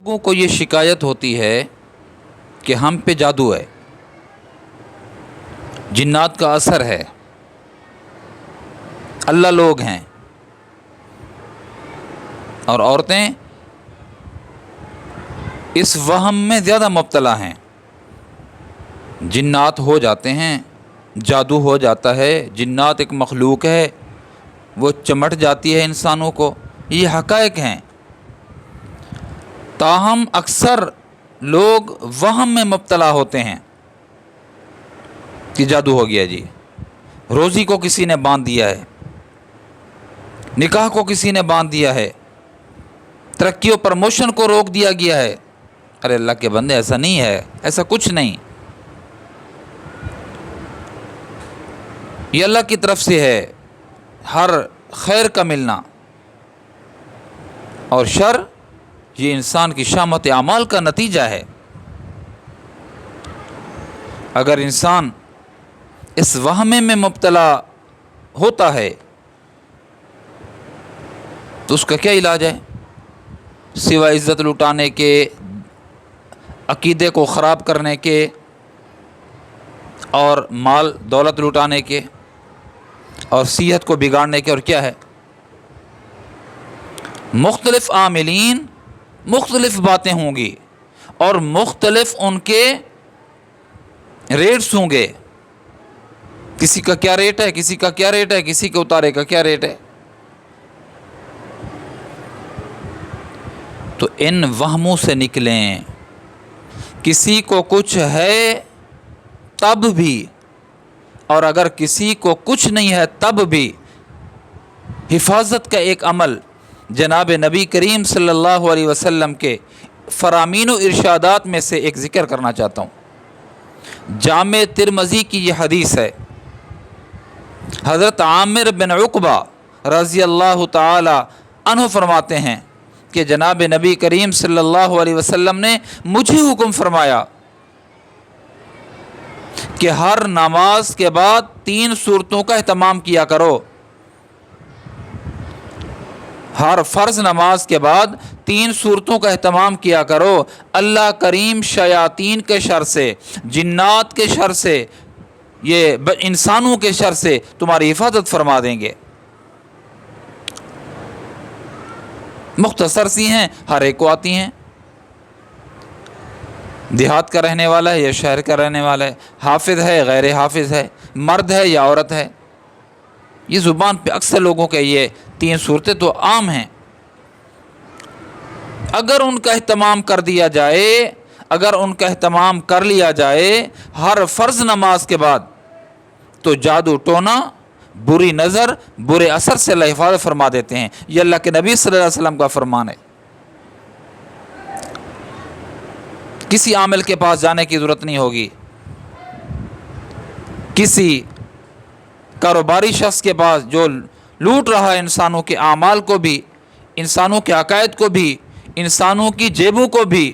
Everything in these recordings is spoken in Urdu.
لوگوں کو یہ شکایت ہوتی ہے کہ ہم پہ جادو ہے، جنات کا اثر ہے، اللہ لوگ ہیں، اور عورتیں اس وہم میں زیادہ مبتلا ہیں۔ جنات ہو جاتے ہیں، جادو ہو جاتا ہے، جنات ایک مخلوق ہے، وہ چمٹ جاتی ہے انسانوں کو، یہ حقائق ہیں۔ تاہم اکثر لوگ وہم میں مبتلا ہوتے ہیں کہ جادو ہو گیا جی، روزی کو کسی نے باندھ دیا ہے، نکاح کو کسی نے باندھ دیا ہے، ترقی و پروموشن کو روک دیا گیا ہے۔ ارے اللہ کے بندے، ایسا نہیں ہے، ایسا کچھ نہیں، یہ اللہ کی طرف سے ہے ہر خیر کا ملنا، اور شر یہ انسان کی شامت اعمال کا نتیجہ ہے۔ اگر انسان اس وہمے میں مبتلا ہوتا ہے تو اس کا کیا علاج ہے؟ سوائے عزت لٹانے کے، عقیدے کو خراب کرنے کے اور مال دولت لٹانے کے اور صحت کو بگاڑنے کے، اور کیا ہے؟ مختلف عاملین مختلف باتیں ہوں گی اور مختلف ان کے ریٹس ہوں گے۔ کسی کا کیا ریٹ ہے، کسی کا کیا ریٹ ہے، کسی کے اتارے کا کیا ریٹ ہے۔ تو ان وہموں سے نکلیں۔ کسی کو کچھ ہے تب بھی، اور اگر کسی کو کچھ نہیں ہے تب بھی، حفاظت کا ایک عمل جناب نبی کریم صلی اللہ علیہ وسلم کے فرامین و ارشادات میں سے ایک ذکر کرنا چاہتا ہوں۔ جامع ترمذی کی یہ حدیث ہے، حضرت عامر بن عقبہ رضی اللہ تعالی عنہ فرماتے ہیں کہ جناب نبی کریم صلی اللہ علیہ وسلم نے مجھے حکم فرمایا کہ ہر نماز کے بعد 3 سورتوں کا اہتمام کیا کرو۔ ہر فرض نماز کے بعد 3 سورتوں کا اہتمام کیا کرو۔ اللہ کریم شیاطین کے شر سے، جنات کے شر سے، یہ انسانوں کے شر سے تمہاری حفاظت فرما دیں گے۔ مختصر سی ہیں، ہر ایک کو آتی ہیں، دیہات کا رہنے والا ہے یا شہر کا رہنے والا ہے، حافظ ہے غیر حافظ ہے، مرد ہے یا عورت ہے، یہ زبان پہ اکثر لوگوں کے یہ 3 صورتیں تو عام ہیں۔ اگر ان کا اہتمام کر دیا جائے، اگر ان کا اہتمام کر لیا جائے ہر فرض نماز کے بعد، تو جادو ٹونا، بری نظر، برے اثر سے اللہ حفاظت فرما دیتے ہیں۔ یہ اللہ کے نبی صلی اللہ علیہ وسلم کا فرمان ہے۔ کسی عامل کے پاس جانے کی ضرورت نہیں ہوگی، کسی کاروباری شخص کے پاس جو لوٹ رہا ہے انسانوں کے اعمال کو بھی، انسانوں کے عقائد کو بھی، انسانوں کی جیبوں کو بھی،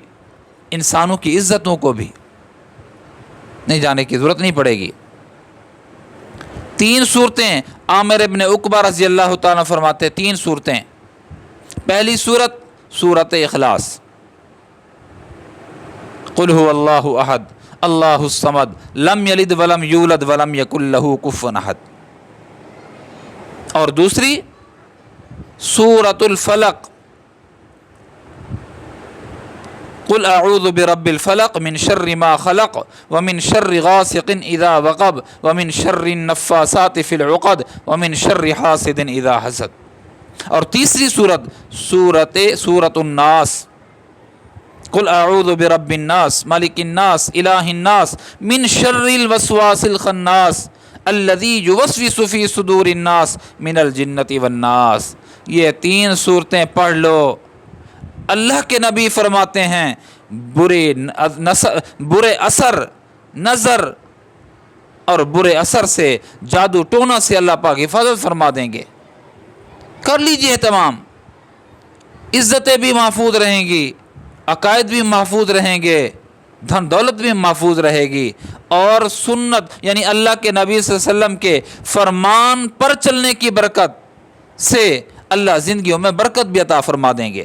انسانوں کی عزتوں کو بھی، نہیں جانے کی ضرورت نہیں پڑے گی۔ 3 صورتیں عامر ابن عقبہ رضی اللہ تعالیٰ فرماتے ہیں، 3 صورتیں۔ پہلی صورت سورۃ اخلاص، قل هو اللہ احد اللہ الصمد لم یلد ولم یولد ولم یکن لہ کفوا احد۔ اور دوسری سورۃ الفلق، قل اعوذ برب الفلق من شر ما خلق ومن شر غاسق اذا وقب ومن شر النفاثات في العقد ومن شر حاسد اذا حسد۔ اور تیسری سورۃ الناس، قل اعوذ برب الناس ملک الناس الہ الناس من شر الوسواس الخناس الذی یوسوس فی صدور الناس من الجنۃ والناس۔ یہ 3 صورتیں پڑھ لو۔ اللہ کے نبی فرماتے ہیں برے اثر، نظر اور برے اثر سے، جادو ٹونا سے اللہ پاک حفاظت فرما دیں گے۔ کر لیجئے اہتمام، عزتیں بھی محفوظ رہیں گی، عقائد بھی محفوظ رہیں گے، دھن دولت بھی محفوظ رہے گی، اور سنت یعنی اللہ کے نبی صلی اللہ علیہ وسلم کے فرمان پر چلنے کی برکت سے اللہ زندگیوں میں برکت بھی عطا فرما دیں گے۔